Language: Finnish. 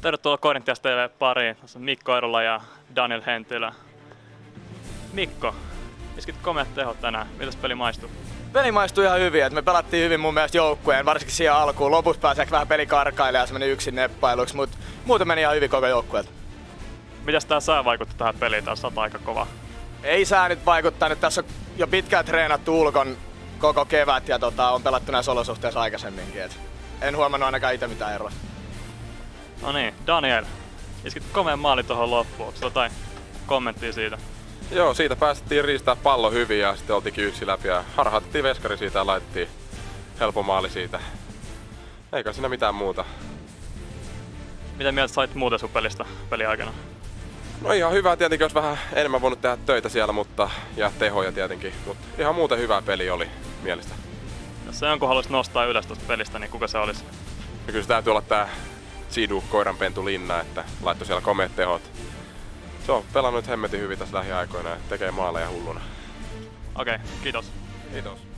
Tervetuloa Korintias TV pariin. Tässä on Mikko Erola ja Daniel Hentilä. Mikko, iskit komeat tehot tänään. Mitäs peli maistuu? Peli maistui ihan hyvin, että me pelattiin hyvin mun mielestä joukkueen, varsinkin siihen alkuun. Lopussa pääsi ehkä vähän peli karkailemaan ja se meni yksin neppailuksi, mutta muuten meni ihan hyvin koko joukkueelta. Mitäs tää sää vaikutti tähän peliin? Tää on aika kova. Ei sää nyt vaikuttanut, tässä on jo pitkään treenattu ulkon koko kevät ja on pelattu näissä olosuhteissa aikaisemminkin. Et en huomannut ainakaan itse mitään eroa. No niin, Daniel, iskit komeen maali tuohon loppuun. Onko jotain kommenttia siitä? Joo, siitä päästettiin riistää pallo hyvin ja sitten oltiinkin yksi läpi ja harhautettiin veskari siitä ja laitettiin helppo maali siitä. Eikä siinä mitään muuta. Mitä mieltä sait muuten sun pelistä peliaikana? No ihan hyvä, tietenkin olisi vähän enemmän voinut tehdä töitä siellä, ja tehoja tietenkin, mutta ihan muuten hyvä peli oli mielestä. Jos se jonkun haluaisi nostaa ylös tuosta pelistä, niin kuka se olisi? Ja kyllä se täytyy olla tää Sidu koiranpentu Linna, että laittoi siellä komeat tehot. Se on pelannut hemmetin hyvin tässä lähiaikoina ja tekee maaleja hulluna. Okei, kiitos. Kiitos.